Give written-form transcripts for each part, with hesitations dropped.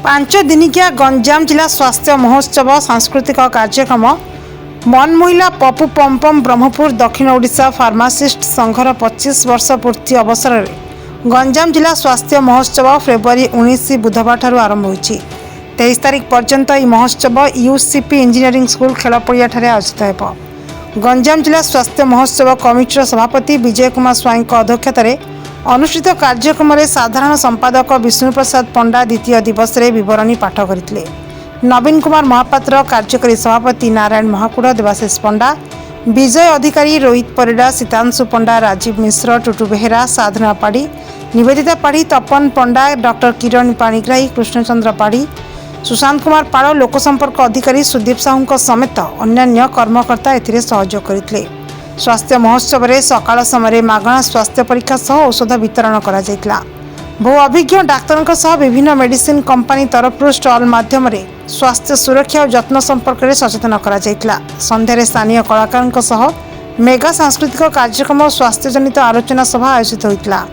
पांच दिनिकिया गंजाम जिला स्वास्थ्य महोत्सव सांस्कृतिक कार्यक्रम मन महिला पपु पम्पम ब्रह्मपुर दक्षिण ओडिशा फार्मासिस्ट संघर 25 वर्ष पूर्ति अवसर में गंजाम जिला स्वास्थ्य महोत्सव फेब्रुआरी 19 बुधवार ठारू आरंभ होइछि। 23 तारिख पर्यंत यह महोत्सव यूसीपी इंजीनियरिंग स्कूल खेल पड़िया आयोजित हो। गंजाम जिला स्वास्थ्य महोत्सव कमिटीर सभापति विजय कुमार स्वाई अध्यक्षतार अनुष्ठित कार्यक्रम में साधारण संपादक विष्णु प्रसाद पंडा द्वितीय दिवस रे विवरणी पाठ करथिले। नवीन कुमार महापात्र, कार्यकारी सभापति नारायण महाकुड़, देवाशीष पंडा, विजय अधिकारी, रोहित परिडा, सीतांशु पंडा, राजीव मिश्र, टुटू बेहेरा, साधना पाढ़ी, निवेदिता पाढ़ी, तपन पंडा, डॉक्टर किरण पाणिग्राही, कृष्णचंद्र पाढ़ी, सुशांत कुमार पाड़, लोकसंपर्क अधिकारी सुदीप साहू समेत अन्य कर्मकर्ता एथिरे सहयोग करथिले। स्वास्थ्य महोत्सव में सकाळ समय मागणा स्वास्थ्य परीक्षा सह औषध वितरण करा जायतिला। बहु अभिज्ञ डाक्तरों सह विभिन्न मेडिसिन कंपनी तरफ स्टॉल माध्यम स्वास्थ्य सुरक्षा और जत्न संपर्क में सचेतन करा जायतिला। संध्यारे स्थानीय कलाकारों सह मेगा सांस्कृतिक कार्यक्रम और स्वास्थ्य जनित आलोचना सभा आयोजित होइतिला।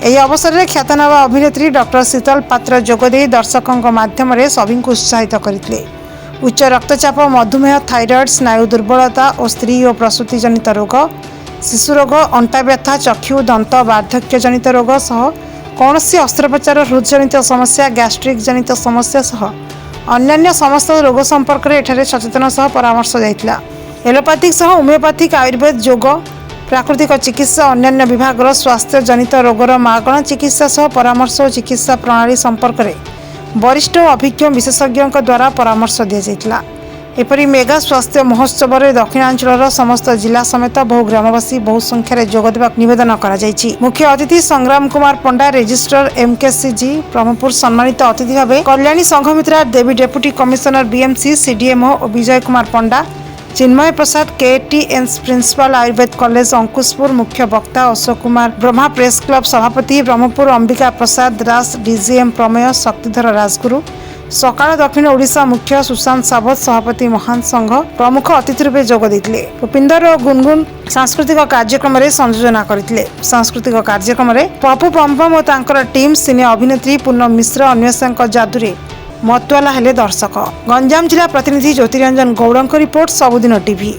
एही अवसर में ख्यातनामा अभिनेत्री डॉक्टर शीतल पात्र जोगदे दर्शकों माध्यम सभी को उत्साहित करथिले। उच्च रक्तचाप, मधुमेह, थायराइड, स्नायु दुर्बलता और स्त्री और प्रसूति जनित रोग, शिशु रोग, अंटा व्यथा, चक्षु दंत वार्धक्य जनित रोग सह कौन अस्त्रोपचार, हृदजनित समस्या, गैस्ट्रिक जनित समस्या सह अन्य समस्त रोग संपर्क में एठारे सचेतन सह परामर्श जाइतिला। एलोपैथिक सह होमियोपैथिक, आयुर्वेद, योग, प्राकृतिक चिकित्सा, अन्य विभाग स्वास्थ्य जनित रोगर मागणा चिकित्सा सह परामर्श और चिकित्सा प्रणाली संपर्क में वरिष्ठ और अभिज्ञ विशेषज्ञों द्वारा परामर्श दि जाइतिला। एपरी मेगा स्वास्थ्य महोत्सव में दक्षिणांचल समस्त जिला समेत बहु ग्रामवासी बहु संख्यार जोगदेवा निवेदन करा जायछि। मुख्य अतिथि संग्राम कुमार पंडा, रेजिस्ट्रार एमकेसीजी ब्रह्मपुर, सम्मानित अतिथि भाव कल्याणी संघमित्रा देवी, डेप्यूटी कमिशनर बीएमसी, सीडीएमओ और विजय कुमार पंडा, चिन्मय प्रसाद, केटीएन प्रिंसिपाल, आयुर्वेद कॉलेज अंकुशपुर, मुख्य वक्ता अशोक कुमार, ब्रह्मा प्रेस क्लब सभापति ब्रह्मपुर अंबिका प्रसाद दास, डीजीएम प्रमेय, शक्तिधर राजगुरु, सकाळ दक्षिण ओडिशा मुख्य सुशांत सावत, सभापति महान संघ प्रमुख अतिथि रूपे जोग देथिले। भूपिंदर और गुनगुन सांस्कृतिक कार्यक्रम में संयोजना करथिले। सांस्कृतिक कार्यक्रम में पपु पम्पम और तांकर टीम, सिने अभिनेत्री पूनम मिश्र, अन्वेषा जादुरे मतवाला हेले दर्शक। गंजाम जिला प्रतिनिधि ज्योतिरंजन गौड़ रिपोर्ट, सबुदिन टीवी।